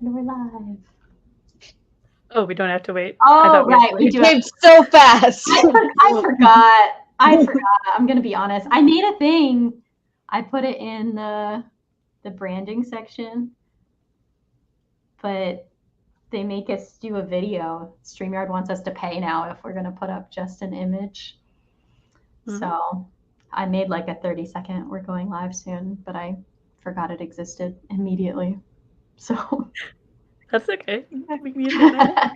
And we're live. Oh, we don't have to wait. Oh, right. We do. Came so fast. I forgot. I'm going to be honest. I made a thing. I put it in the branding section, but they make us do a video. StreamYard wants us to pay now if we're going to put up just an image. Mm-hmm. So I made like a 30-second, we're going live soon, but I forgot it existed immediately. So that's okay. We can use it now.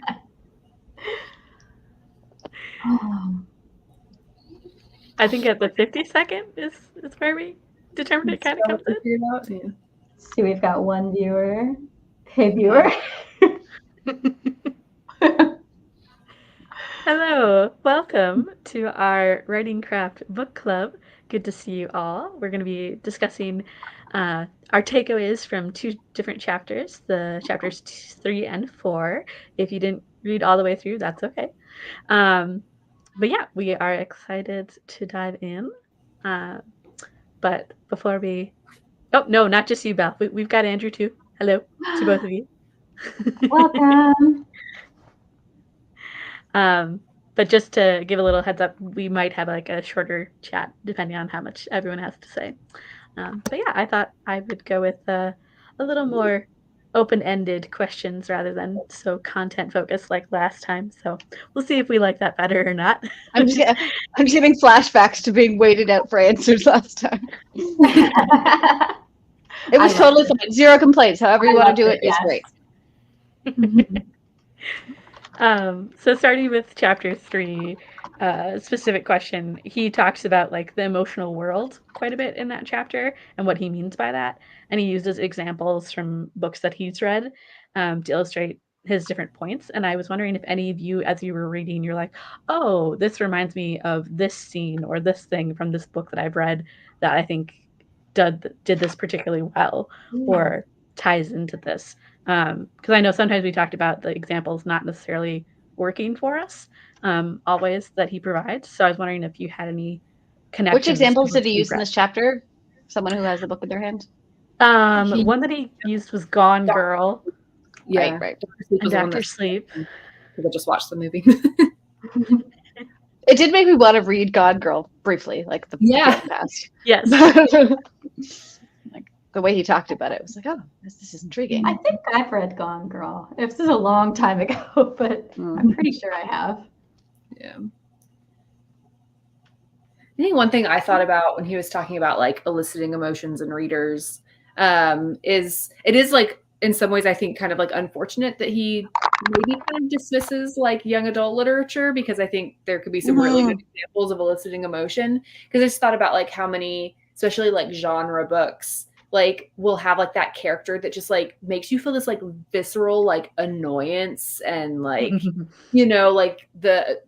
I think at the 50-second is where we determined it kind of comes in. Yeah. See, we've got one viewer. Hey, viewer. Hello, welcome to our Writing Craft Book Club. Good to see you all. We're going to be discussing our takeaways from two different chapters, the chapters 3 and 4. If you didn't read all the way through, that's okay. But yeah, we are excited to dive in. But before we... Oh, no, not just you, Belle. We've got Andrew, too. Hello to both of you. Welcome. But just to give a little heads up, we might have like a shorter chat depending on how much everyone has to say. But yeah, I thought I would go with a little more open-ended questions rather than so content-focused like last time. So we'll see if we like that better or not. I'm just getting flashbacks to being waited out for answers last time. It was totally fine. Zero complaints. However you want to do it is great. So starting with chapter 3, specific question, he talks about like the emotional world quite a bit in that chapter and what he means by that. And he uses examples from books that he's read to illustrate his different points. And I was wondering if any of you, as you were reading, you're like, oh, this reminds me of this scene or this thing from this book that I've read that I think did this particularly well or ties into this. Because I know sometimes we talked about the examples not necessarily working for us always that he provides. So I was wondering if you had any connections. Which examples did he use in this chapter? Someone who has the book in their hand? One that he used was Gone Girl. Yeah. Right. And Dr. Sleep. Because I just watched the movie. It did make me want to read Gone Girl briefly, like the past. Yes. Like the way he talked about it was like, oh, this is intriguing. I think I've read Gone Girl. This is a long time ago, but I'm pretty sure I have. Yeah. I think one thing I thought about when he was talking about like eliciting emotions in readers is like in some ways I think kind of like unfortunate that he maybe kind of dismisses like young adult literature, because I think there could be some really good examples of eliciting emotion. Because I just thought about like how many, especially like genre books, like will have like that character that just like makes you feel this like visceral like annoyance and like you know, like the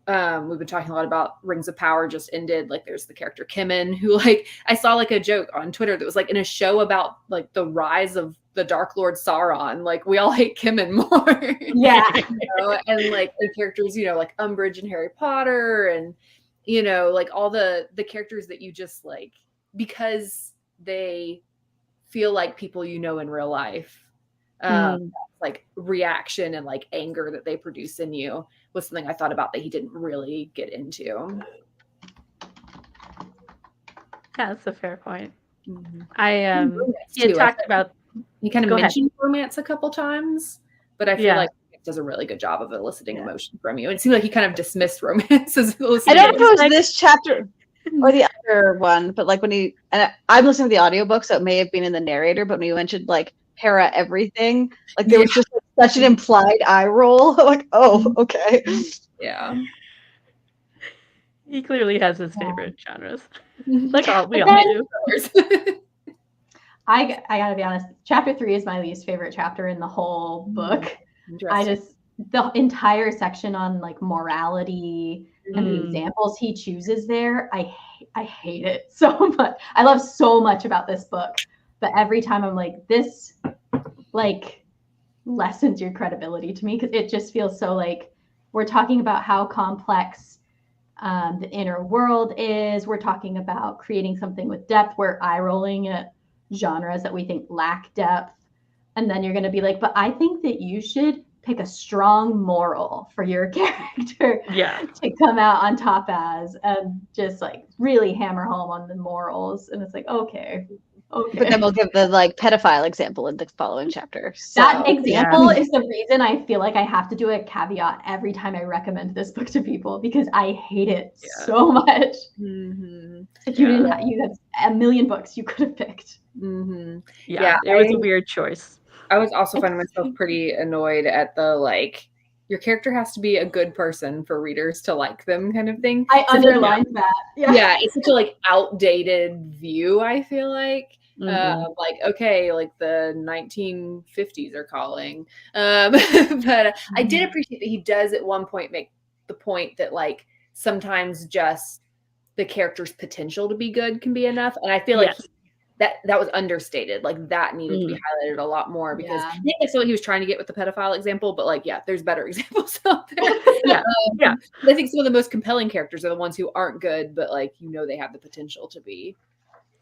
we've been talking a lot about Rings of Power just ended. Like there's the character Kimmin, who like I saw like a joke on Twitter that was like in a show about like the rise of the Dark Lord Sauron, like we all hate Kimmin more. Yeah. You know? And like the characters, you know, like Umbridge and Harry Potter, and you know, like all the characters that you just like because they feel like people you know in real life. Like reaction and like anger that they produce in you was something I thought about that he didn't really get into. Yeah, that's a fair point. He talked about. He kind of mentioned romance a couple times, but I feel like it does a really good job of eliciting emotion from you. It seemed like he kind of dismissed romance as eliciting. I don't know if it was this chapter or the other one, but like when I'm listening to the audiobook, so it may have been in the narrator, but when you mentioned like para everything, like there was just like, such an implied eye roll. Like, oh, okay. Yeah. He clearly has his favorite genres. Like we all do. I gotta be honest, chapter 3 is my least favorite chapter in the whole book. The entire section on like morality and the examples he chooses there, I hate it so much. I love so much about this book, but every time I'm like, this like lessens your credibility to me, because it just feels so like we're talking about how complex the inner world is. We're talking about creating something with depth. We're eye rolling at genres that we think lack depth. And then you're going to be like, but I think that you should pick a strong moral for your character to come out on top as, and just like really hammer home on the morals. And it's like, okay. But then we'll give the like pedophile example in the following chapter. So. That example is the reason I feel like I have to do a caveat every time I recommend this book to people, because I hate it so much. If you didn't have, you had a million books you could have picked. Yeah, it was a weird choice. I was also finding myself pretty annoyed at the like, your character has to be a good person for readers to like them kind of thing. I underlined that. Yeah, it's such a like outdated view, I feel like. Like, okay, like the 1950s are calling. But I did appreciate that he does at one point make the point that like sometimes just the character's potential to be good can be enough. And I feel like that was understated. Like that needed to be highlighted a lot more, because I think that's what he was trying to get with the pedophile example. But like, there's better examples out there. I think some of the most compelling characters are the ones who aren't good, but like, they have the potential to be.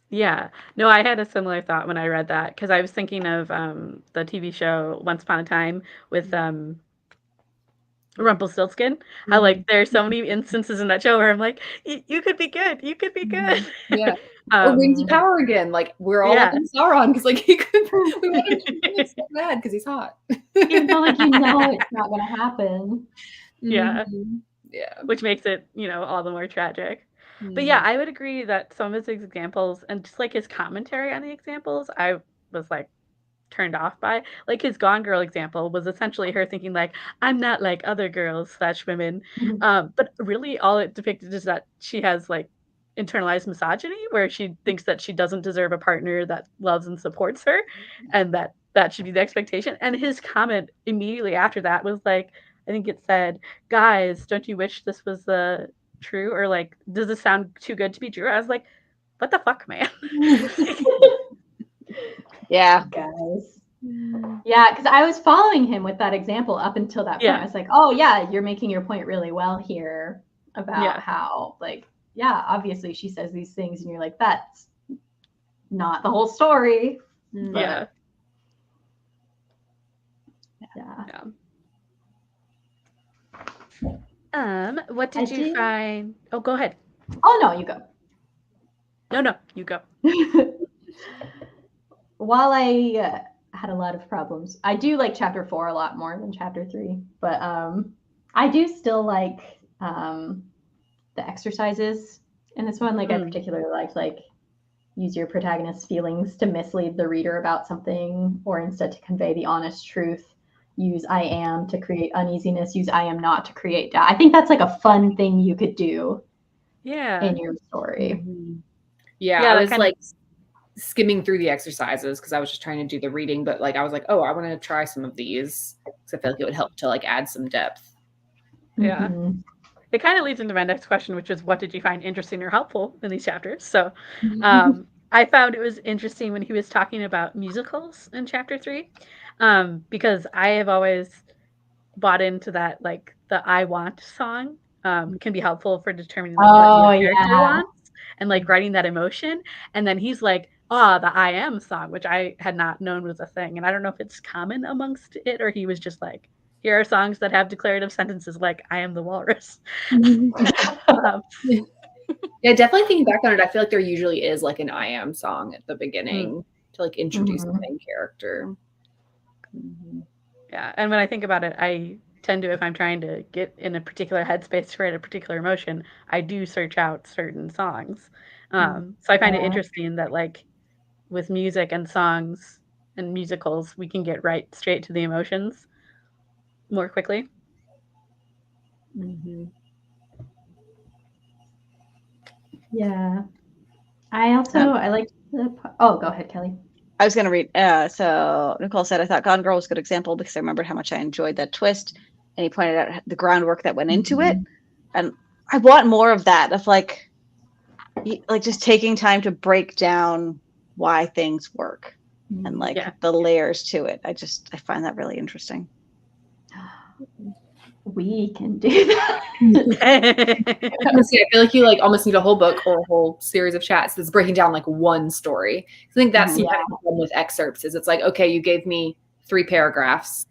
Yeah. No, I had a similar thought when I read that, because I was thinking of the TV show Once Upon a Time with Rumpelstiltskin. How like there's so many instances in that show where I'm like, you could be good. You could be good. Yeah. Or Rings of Power again. Like we're all in Sauron because like we want him to be so bad because he's hot. Even though like it's not gonna happen. Yeah. Which makes it, all the more tragic. But yeah, I would agree that some of his examples and just like his commentary on the examples, I was like turned off by. Like his Gone Girl example was essentially her thinking like, I'm not like other girls / women. But really all it depicted is that she has like internalized misogyny, where she thinks that she doesn't deserve a partner that loves and supports her, and that should be the expectation. And his comment immediately after that was like, I think it said, guys, don't you wish this was true? Or like, does this sound too good to be true? I was like, what the fuck, man? Yeah, guys. Yeah, because I was following him with that example up until that point. I was like, oh yeah, you're making your point really well here about how like, obviously she says these things and you're like, that's not the whole story. Yeah. What did you find? Oh, go ahead. Oh no, you go. No, you go. While I had a lot of problems, I do like chapter 4 a lot more than chapter 3, but I do still like the exercises in this one. Like I particularly liked like use your protagonist's feelings to mislead the reader about something, or instead to convey the honest truth. Use I am to create uneasiness. Use I am not to create doubt. I think that's like a fun thing you could do. In your story. I was like skimming through the exercises because I was just trying to do the reading, but like I was like, oh, I want to try some of these because I feel like it would help to like add some depth. Yeah. It kind of leads into my next question, which is what did you find interesting or helpful in these chapters? So I found it was interesting when he was talking about musicals in chapter 3, because I have always bought into that, like the I Want song can be helpful for determining what your character wants and like writing that emotion. And then he's like, the I Am song, which I had not known was a thing. And I don't know if it's common amongst it, or he was just like, here are songs that have declarative sentences like I am the walrus. Yeah, definitely thinking back on it, I feel like there usually is like an I Am song at the beginning to like introduce the main character. Yeah, and when I think about it, I tend to, if I'm trying to get in a particular headspace to write a particular emotion, I do search out certain songs. So I find it interesting that like with music and songs and musicals, we can get right straight to the emotions more quickly. Yeah. I liked go ahead, Kelly. I was going to read. So Nicole said, I thought Gone Girl was a good example because I remembered how much I enjoyed that twist. And he pointed out the groundwork that went into it. And I want more of that, of like just taking time to break down why things work and like the layers to it. I find that really interesting. We can do that. Honestly, I feel like you like almost need a whole book or a whole series of chats that's breaking down like one story. I think that's the problem with excerpts is it's like, okay, you gave me 3 paragraphs.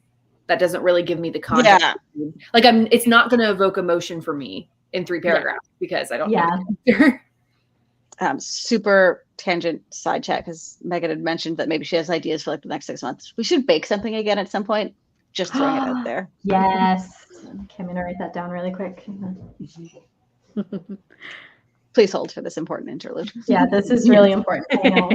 That doesn't really give me the context. Yeah. Like it's not going to evoke emotion for me in 3 paragraphs because I don't know the character. Super tangent side chat because Megan had mentioned that maybe she has ideas for like the next 6 months. We should bake something again at some point. Just throwing it out there. Yes. Okay, I'm gonna write that down really quick. Please hold for this important interlude. Yeah, this is really important. I know.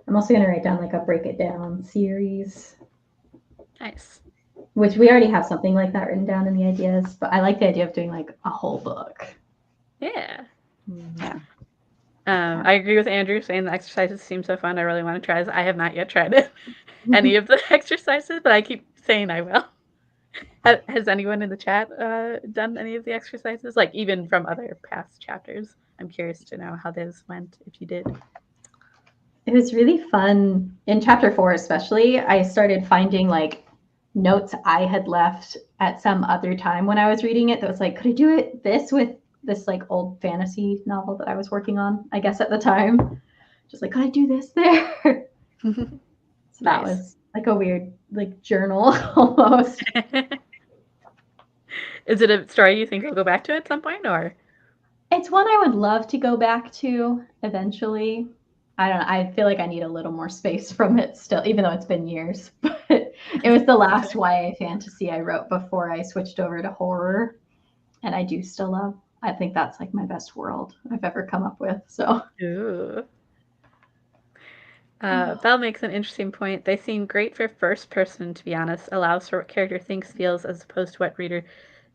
I'm also gonna write down like a break it down series. Nice. Which we already have something like that written down in the ideas, but I like the idea of doing like a whole book. Yeah. Yeah. I agree with Andrew saying the exercises seem so fun. I really want to try this. I have not yet tried it, any of the exercises, but I keep saying I will. Has anyone in the chat done any of the exercises? Like even from other past chapters? I'm curious to know how those went, if you did. It was really fun. In chapter 4 especially, I started finding like notes I had left at some other time when I was reading it that was like, could I do it this with this like old fantasy novel that I was working on, I guess at the time. Just like, could I do this there? So that was like a weird like journal almost. Is it a story you think you'll go back to at some point, or? It's one I would love to go back to eventually. I don't know. I feel like I need a little more space from it still, even though it's been years. But it was the last YA fantasy I wrote before I switched over to horror. And I do still love. I think that's like my best world I've ever come up with. So. Ooh. Belle makes an interesting point. They seem great for first person, to be honest. Allows for what character thinks, feels, as opposed to what reader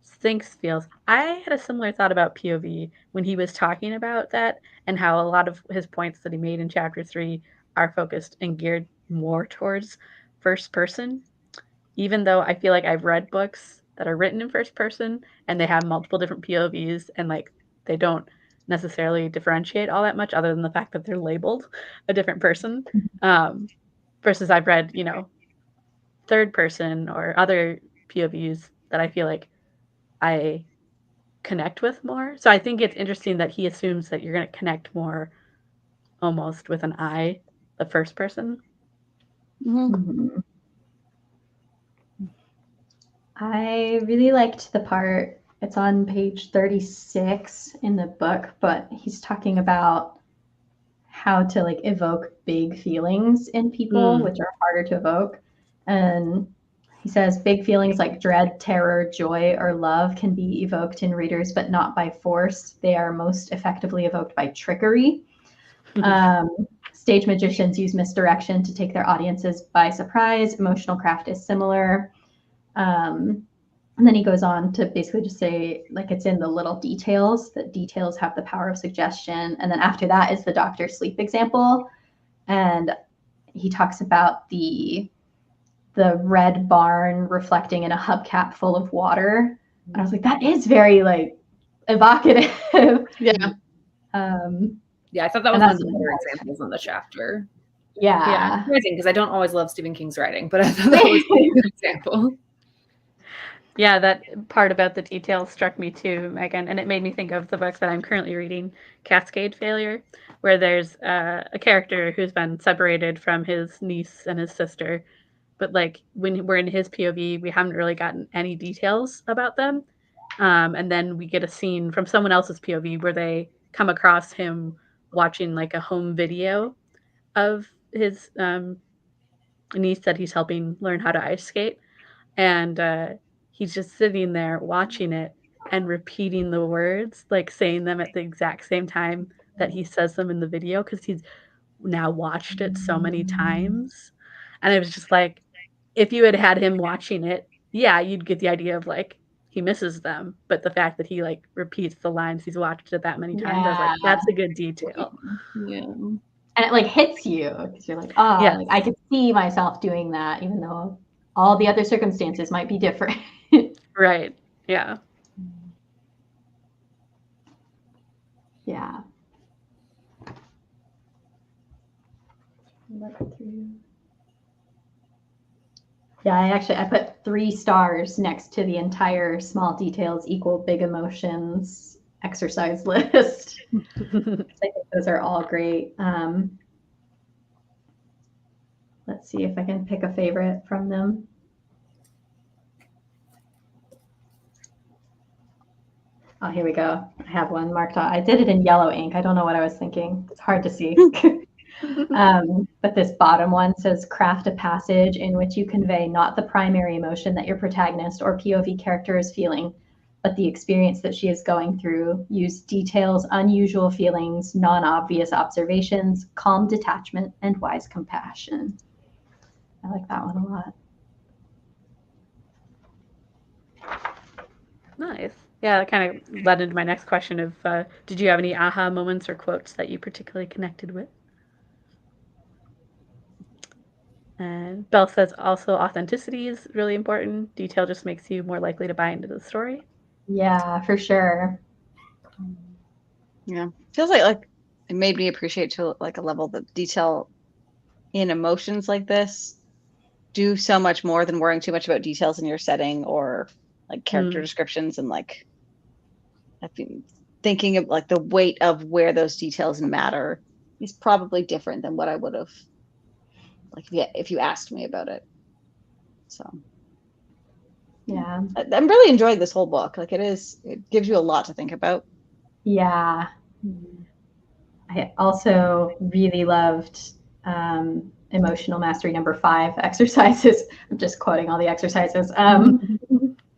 thinks, feels. I had a similar thought about POV when he was talking about that and how a lot of his points that he made in chapter 3 are focused and geared more towards first person. Even though I feel like I've read books that are written in first person and they have multiple different POVs and like they don't necessarily differentiate all that much other than the fact that they're labeled a different person. Versus I've read, third person or other POVs that I feel like I connect with more. So I think it's interesting that he assumes that you're going to connect more almost with an I, the first person. Mm-hmm. I really liked the part, it's on page 36 in the book, but he's talking about how to like evoke big feelings in people, which are harder to evoke. And he says big feelings like dread, terror, joy, or love can be evoked in readers, but not by force. They are most effectively evoked by trickery. Stage magicians use misdirection to take their audiences by surprise. Emotional craft is similar. And then he goes on to basically just say, like, it's in the little details, that details have the power of suggestion. And then after that is the doctor sleep example. And he talks about the red barn reflecting in a hubcap full of water. And I was like, that is very like evocative. Yeah. Yeah, I thought that was one of the better examples in the chapter. Yeah. Surprising because I don't always love Stephen King's writing, but I thought that was a good example. Yeah, that part about the details struck me too, Megan, and it made me think of the book that I'm currently reading, Cascade Failure, where there's a character who's been separated from his niece and his sister, but like when we're in his POV, we haven't really gotten any details about them, and then we get a scene from someone else's POV where they come across him watching like a home video of his niece that he's helping learn how to ice skate, and he's just sitting there watching it and repeating the words, like saying them at the exact same time that he says them in the video because he's now watched it so many times. And it was just like, if you had him watching it, yeah, you'd get the idea of like he misses them. But the fact that he like repeats the lines he's watched it that many times, I was like, that's a good detail. Yeah. And it like hits you because you're like, oh, yes. like I could see myself doing that, even though all the other circumstances might be different. Right. Yeah. Yeah. Yeah, I put 3 stars next to the entire small details equal big emotions exercise list. I think those are all great. Let's see if I can pick a favorite from them. Oh, here we go. I have one marked out. I did it in yellow ink. I don't know what I was thinking. It's hard to see. But this bottom one says, craft a passage in which you convey not the primary emotion that your protagonist or POV character is feeling, but the experience that she is going through. Use details, unusual feelings, non-obvious observations, calm detachment, and wise compassion. I like that one a lot. Nice. Yeah, that kind of led into my next question of, did you have any aha moments or quotes that you particularly connected with? And Belle says also authenticity is really important. Detail just makes you more likely to buy into the story. Yeah, for sure. Yeah, feels like it made me appreciate to like a level that detail in emotions like this do so much more than worrying too much about details in your setting or like character descriptions, and like I think thinking of like the weight of where those details matter is probably different than what I would have like if you asked me about it. So yeah, I'm really enjoying this whole book. Like it gives you a lot to think about. Yeah. I also really loved emotional mastery number 5 exercises. I'm just quoting all the exercises.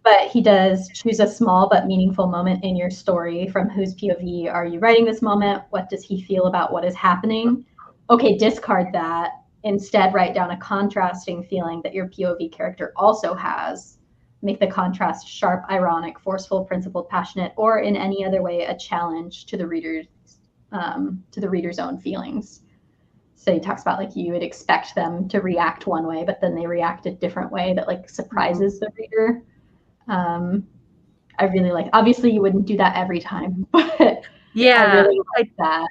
But he does choose a small but meaningful moment in your story. From whose POV are you writing this moment? What does he feel about what is happening? Okay, discard that. Instead, write down a contrasting feeling that your POV character also has. Make the contrast sharp, ironic, forceful, principled, passionate, or in any other way a challenge to the reader's own feelings. So he talks about like you would expect them to react one way, but then they react a different way that like surprises the reader. I really like. Obviously, you wouldn't do that every time, but yeah, I really like that.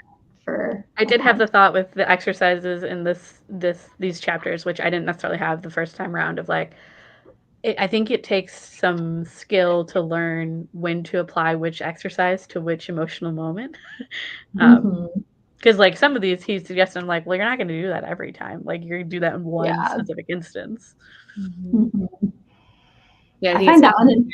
I did have the thought with the exercises in these chapters, which I didn't necessarily have the first time around. Of like, I think it takes some skill to learn when to apply which exercise to which emotional moment. Because like some of these he suggests, I'm like, well, you're not going to do that every time. Like you're going to do that in one specific instance. Yeah, I find that one.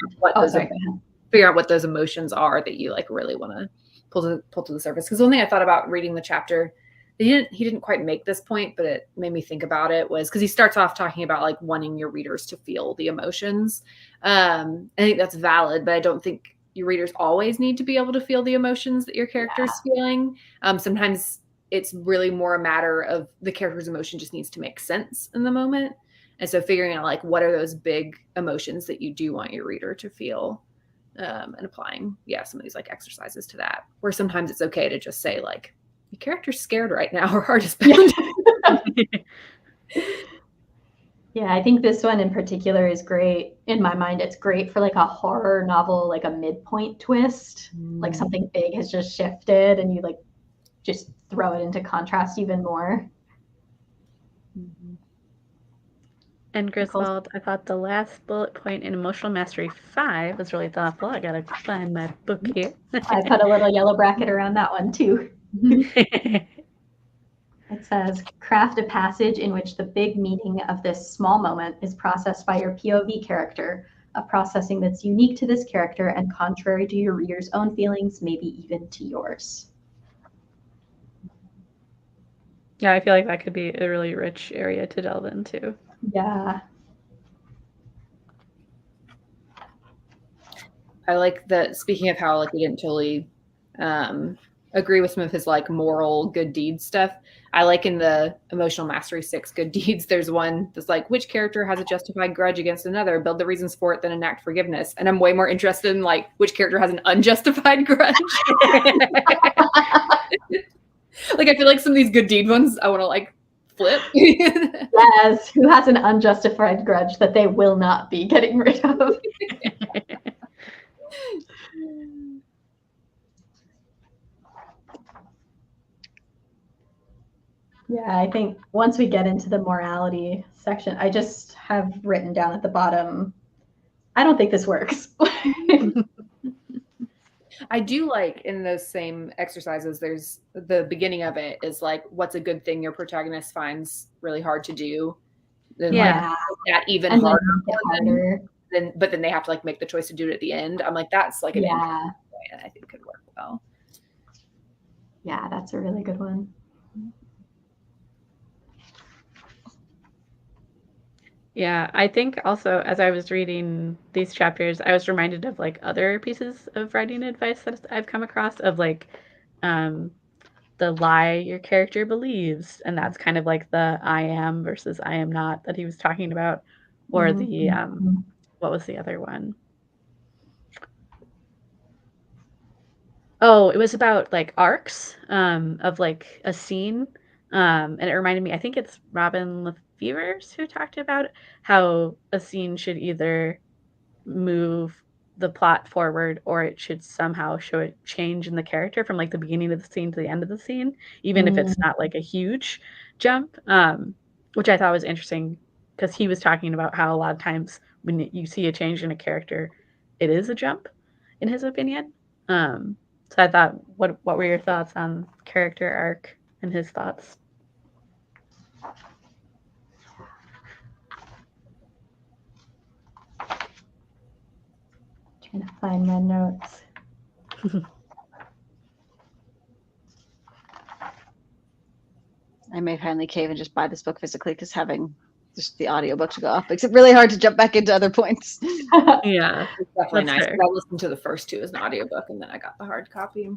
Figure out what those emotions are that you like really want to pull to the surface. Because one thing I thought about reading the chapter, he didn't quite make this point, but it made me think about it, was because he starts off talking about like wanting your readers to feel the emotions. I think that's valid, but I don't think your readers always need to be able to feel the emotions that your character's feeling. Sometimes it's really more a matter of the character's emotion just needs to make sense in the moment. And so figuring out like what are those big emotions that you do want your reader to feel, and applying some of these like exercises to that, where sometimes it's okay to just say like your character's scared right now or heart is pounding. Yeah, I think this one in particular is great. In my mind, it's great for like a horror novel, like a midpoint twist, like something big has just shifted and you like just throw it into contrast even more. And Griswold, I thought the last bullet point in Emotional Mastery 5 was really thoughtful. I gotta find my book here. I put a little yellow bracket around that one too. It says, craft a passage in which the big meaning of this small moment is processed by your POV character, a processing that's unique to this character and contrary to your reader's own feelings, maybe even to yours. Yeah, I feel like that could be a really rich area to delve into. Yeah. I like that. Speaking of how like we didn't totally agree with some of his like moral good deeds stuff, I like in the Emotional Mastery 6 good deeds, there's one that's like, which character has a justified grudge against another? Build the reasons for it, then enact forgiveness. And I'm way more interested in like which character has an unjustified grudge. Like I feel like some of these good deed ones I want to like flip. Yes, who has an unjustified grudge that they will not be getting rid of? Yeah, I think once we get into the morality section, I just have written down at the bottom, I don't think this works. I do like in those same exercises, there's the beginning of it is like, what's a good thing your protagonist finds really hard to do? Then like that even and harder, but then they have to like make the choice to do it at the end. I'm like, that's like an interesting way, and I think could work well. Yeah, that's a really good one. Yeah, I think also as I was reading these chapters, I was reminded of like other pieces of writing advice that I've come across of like the lie your character believes, and that's kind of like the I am versus I am not that he was talking about, or the what was the other one? Oh, it was about like arcs of like a scene, and it reminded me. I think it's Robin Lefevers who talked about how a scene should either move the plot forward or it should somehow show a change in the character from like the beginning of the scene to the end of the scene, even if it's not like a huge jump, which I thought was interesting because he was talking about how a lot of times when you see a change in a character, it is a jump in his opinion. So I thought, what were your thoughts on character arc and his thoughts? Trying to find my notes. I may finally cave and just buy this book physically because having just the audiobook to go off makes it really hard to jump back into other points. Yeah, it's definitely nice. I listened to the first two as an audiobook and then I got the hard copy.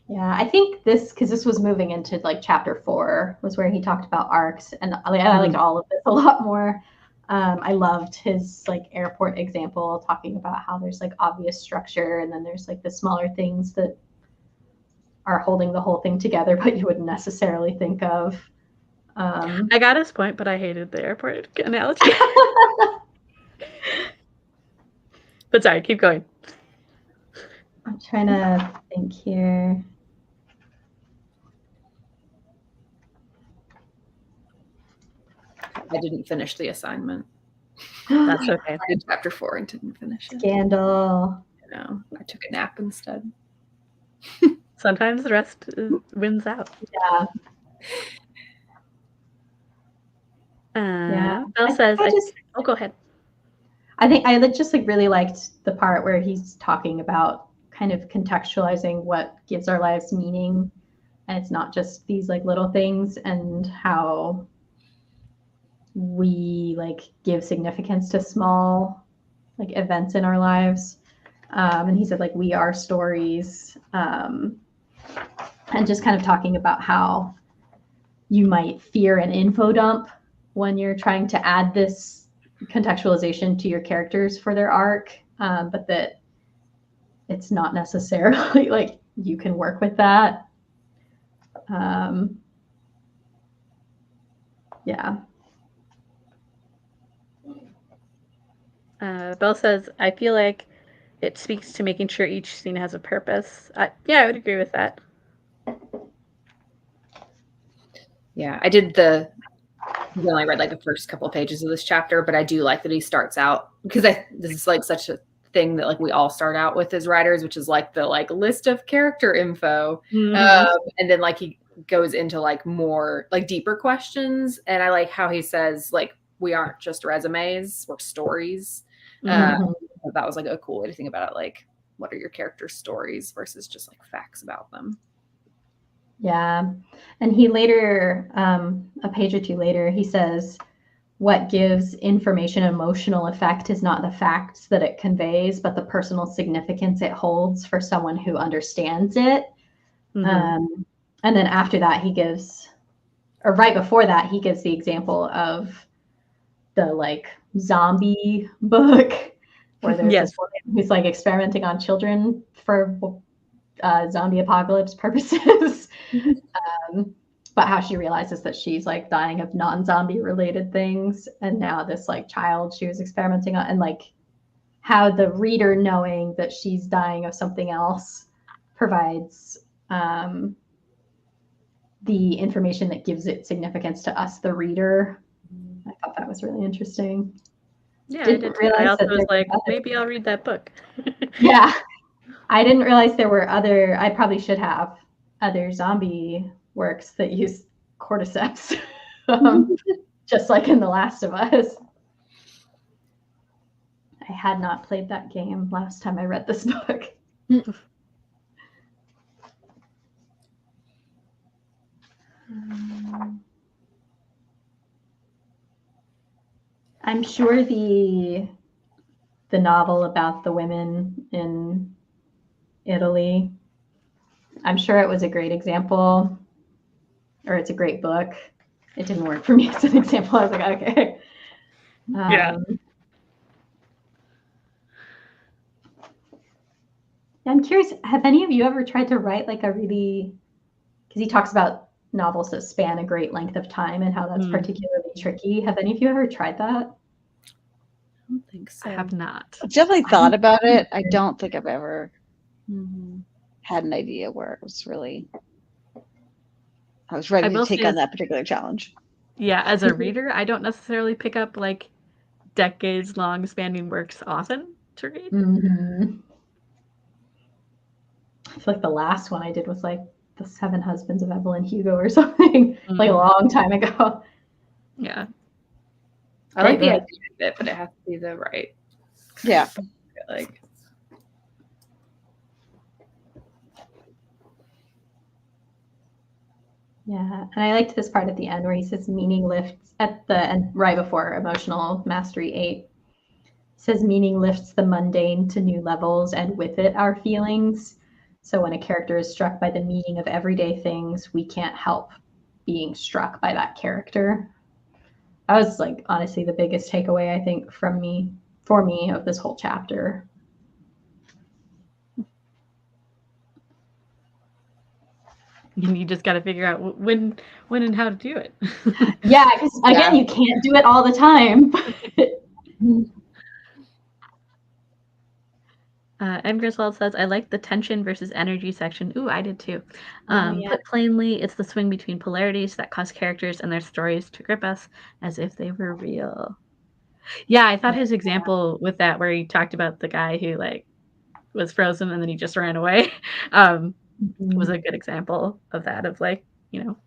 Yeah, I think because this was moving into like chapter 4 was where he talked about arcs, and I liked all of this a lot more. I loved his like airport example, talking about how there's like obvious structure and then there's like the smaller things that are holding the whole thing together, but you wouldn't necessarily think of. I got his point, but I hated the airport analogy. But sorry, keep going. I'm trying to think here. I didn't finish the assignment. That's okay. I did chapter 4 and didn't finish it. Scandal. No, I took a nap instead. Sometimes the rest wins out. Yeah. Yeah. Belle says, go ahead. I think I just like really liked the part where he's talking about kind of contextualizing what gives our lives meaning, and it's not just these like little things, and how we like give significance to small like events in our lives. And he said like we are stories, and just kind of talking about how you might fear an info dump when you're trying to add this contextualization to your characters for their arc, but that it's not necessarily like you can work with that. Yeah. Belle says, I feel like it speaks to making sure each scene has a purpose. Yeah, I would agree with that. Yeah, I only read like the first couple of pages of this chapter, but I do like that he starts out, because this is like such a thing that like we all start out with as writers, which is like the like list of character info, and then like he goes into like more like deeper questions, and I like how he says like we aren't just resumes, we're stories. That was like a cool way to think about it, like what are your character's stories versus just like facts about them. Yeah. And he later, a page or two later, he says, what gives information emotional effect is not the facts that it conveys, but the personal significance it holds for someone who understands it. And then after that, right before that, he gives the example of the like zombie book where there's this woman who's like experimenting on children for zombie apocalypse purposes. But how she realizes that she's like dying of non-zombie related things, and now this like child she was experimenting on, and like how the reader knowing that she's dying of something else provides the information that gives it significance to us, the reader. I thought that was really interesting. Yeah, I did. I also was like, maybe I'll read that book. Yeah. I didn't realize there were other, I probably should have, other zombie works that use cordyceps, just like in The Last of Us. I had not played that game last time I read this book. I'm sure the novel about the women in Italy, I'm sure it was a great example, or it's a great book. It didn't work for me as an example. I was like, okay. Yeah. I'm curious, have any of you ever tried to write like a really, because he talks about novels that span a great length of time and how that's particularly tricky. Have any of you ever tried that? I don't think so. I have not. I've definitely thought about it. I don't think I've ever had an idea where it was really, I was ready to take on that particular challenge. Yeah, as a reader, I don't necessarily pick up like decades-long spanning works often to read. Mm-hmm. I feel like the last one I did was like The Seven Husbands of Evelyn Hugo or something, like a long time ago. Yeah. I like the idea of it, but it has to be the right. Yeah. Like. Yeah, and I liked this part at the end where he says meaning lifts at the end, right before Emotional Mastery 8. Says meaning lifts the mundane to new levels, and with it our feelings. So when a character is struck by the meaning of everyday things, we can't help being struck by that character. That was like honestly the biggest takeaway I think for me of this whole chapter. You just got to figure out when and how to do it. Yeah, because again, you can't do it all the time. M. Griswold says, I like the tension versus energy section. Ooh, I did too. Put plainly, it's the swing between polarities that cause characters and their stories to grip us as if they were real. Yeah, I thought his example with that, where he talked about the guy who like was frozen and then he just ran away, was a good example of that, of like, you know,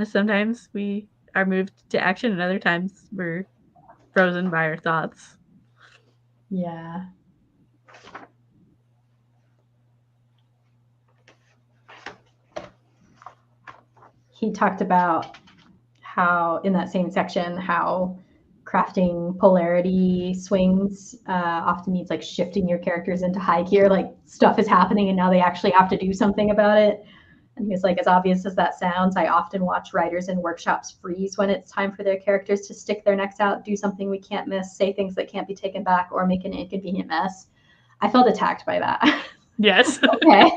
sometimes we are moved to action and other times we're frozen by our thoughts. Yeah. He talked about how, in that same section, how crafting polarity swings often means like shifting your characters into high gear, like stuff is happening and now they actually have to do something about it. And he was like, as obvious as that sounds, I often watch writers in workshops freeze when it's time for their characters to stick their necks out, do something we can't miss, say things that can't be taken back, or make an inconvenient mess. I felt attacked by that. Yes. Okay.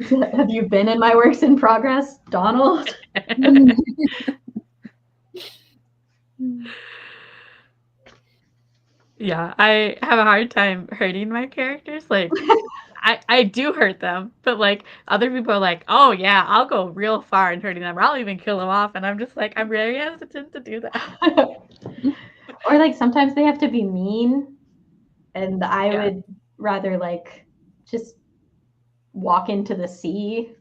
Have you been in my works in progress, Donald? Yeah, I have a hard time hurting my characters. Like, I do hurt them, but like other people are like, oh yeah, I'll go real far in hurting them, or I'll even kill them off. And I'm just like, I'm very hesitant to do that. Or like sometimes they have to be mean, and I would rather like just walk into the sea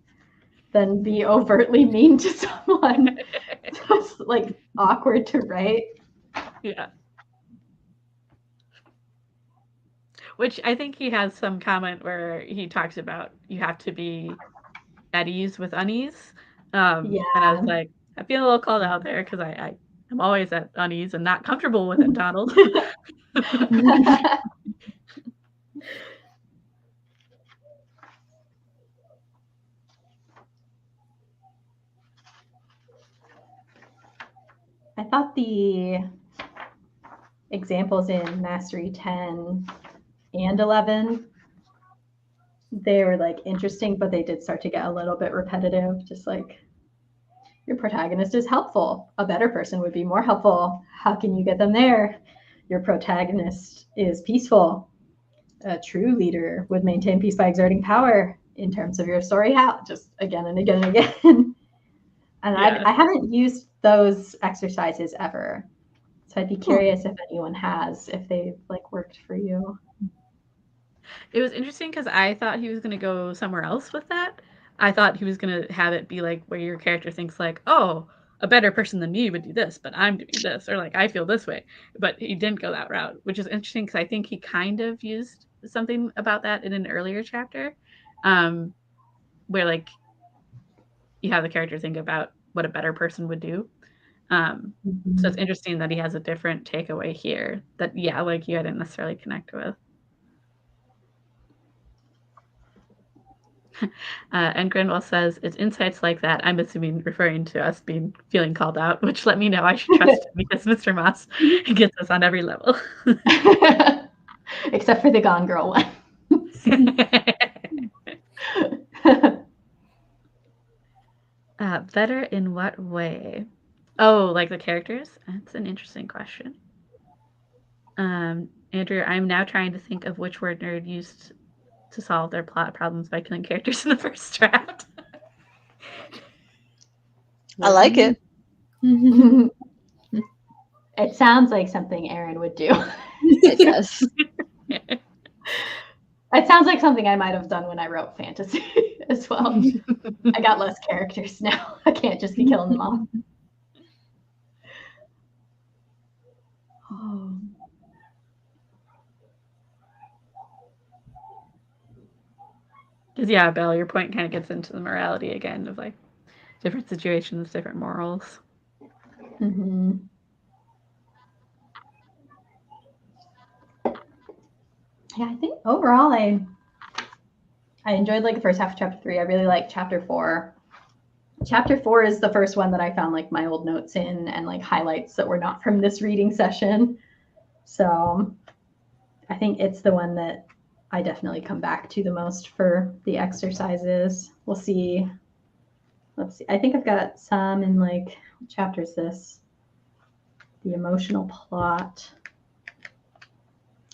than be overtly mean to someone. It's like awkward to write. Yeah. Which I think he has some comment where he talks about you have to be at ease with unease. And I was like, I feel a little called out there because I'm always at unease and not comfortable with it, Donald. I thought the examples in Mastery 10 and 11, they were like interesting, but they did start to get a little bit repetitive. Just like, your protagonist is helpful. A better person would be more helpful. How can you get them there? Your protagonist is peaceful. A true leader would maintain peace by exerting power. In terms of your story, how? Just again and again and again. And I haven't used those exercises ever. So I'd be curious if anyone has, if they've like worked for you. It was interesting because I thought he was going to go somewhere else with that. I thought he was going to have it be like where your character thinks like, oh, a better person than me would do this, but I'm doing this, or like I feel this way. But he didn't go that route, which is interesting because I think he kind of used something about that in an earlier chapter, where like you have the character think about what a better person would do. So it's interesting that he has a different takeaway here that, yeah, like you didn't necessarily connect with. And Grinwell says, it's insights like that, I'm assuming referring to us feeling called out, which let me know I should trust him because Mr. Maass gets us on every level. Except for the Gone Girl one. Better in what way? Oh, like the characters? That's an interesting question. Andrew, I'm now trying to think of which word nerd used to solve their plot problems by killing characters in the first draft. I like it. It sounds like something Aaron would do. It does. It sounds like something I might have done when I wrote fantasy as well. I got less characters now. I can't just be killing them all. Oh. Because, yeah, Belle, your point kind of gets into the morality again of like different situations, different morals. Mm-hmm. Yeah, I think overall I enjoyed like the first half of chapter 3. I really liked chapter 4. Chapter 4 is the first one that I found like my old notes in and like highlights that were not from this reading session. So I think it's the one that I definitely come back to the most for the exercises. We'll see. Let's see. I think I've got some in like, what chapter is this? The emotional plot.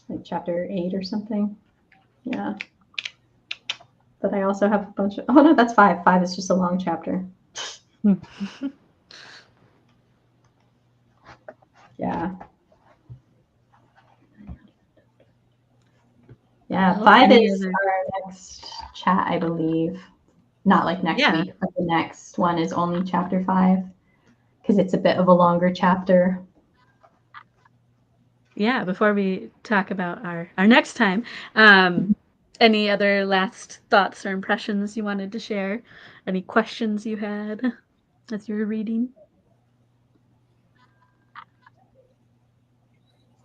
Like chapter 8 or something. Yeah. But I also have a bunch of, oh no, that's 5. 5 is just a long chapter. Yeah. Yeah, Well, 5 is our next chat, I believe. Not like next week, but the next one is only chapter 5 because it's a bit of a longer chapter. Yeah, before we talk about our next time, any other last thoughts or impressions you wanted to share? Any questions you had as you were reading?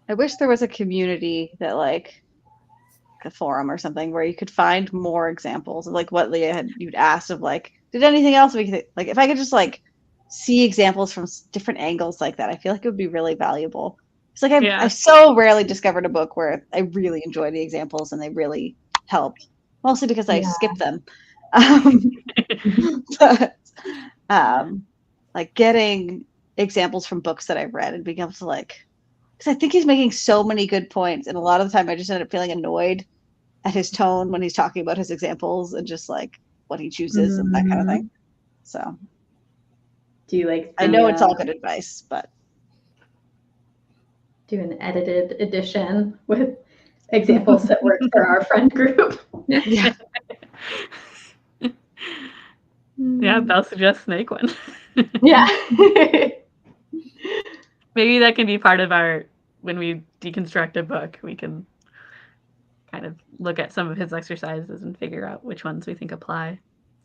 I wish there was a community that like a forum or something where you could find more examples of like what Leah you'd asked of like, did anything else we could like, if I could just like see examples from different angles like that, I feel like it would be really valuable. It's like I've so rarely discovered a book where I really enjoy the examples and they really helped, mostly because I skipped them. But like getting examples from books that I've read and being able to like, because I think he's making so many good points, and a lot of the time I just end up feeling annoyed at his tone when he's talking about his examples and just like what he chooses and that kind of thing. So do you like I know it's all good advice, but do an edited edition with examples that work for our friend group? Yeah. Yeah, Belle suggests snake one. Yeah. Maybe that can be part of our, when we deconstruct a book, we can kind of look at some of his exercises and figure out which ones we think apply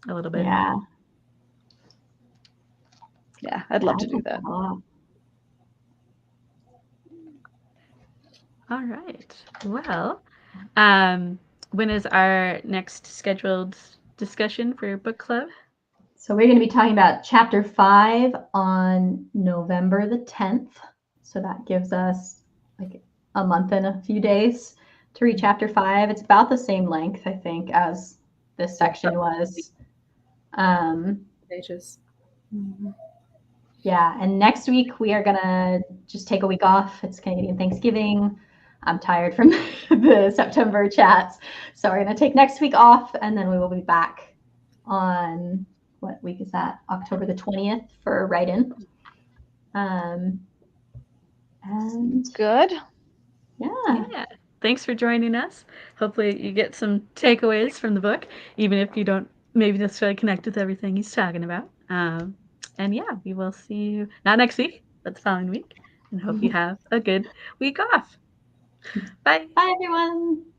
a little bit. Yeah. Yeah, I'd love to do that. All right. Well, when is our next scheduled discussion for book club? So we're going to be talking about chapter 5 on November the 10th. So that gives us like a month and a few days to read chapter 5. It's about the same length, I think, as this section was. Pages. Yeah, and next week we are going to just take a week off. It's Canadian Thanksgiving. I'm tired from the September chats. So we're going to take next week off, and then we will be back on, what week is that? October the 20th for write-in. And good. Yeah. thanks for joining us. Hopefully you get some takeaways from the book, even if you don't maybe necessarily connect with everything he's talking about. And yeah, we will see you not next week, but the following week. And hope you have a good week off. Bye. Bye, everyone.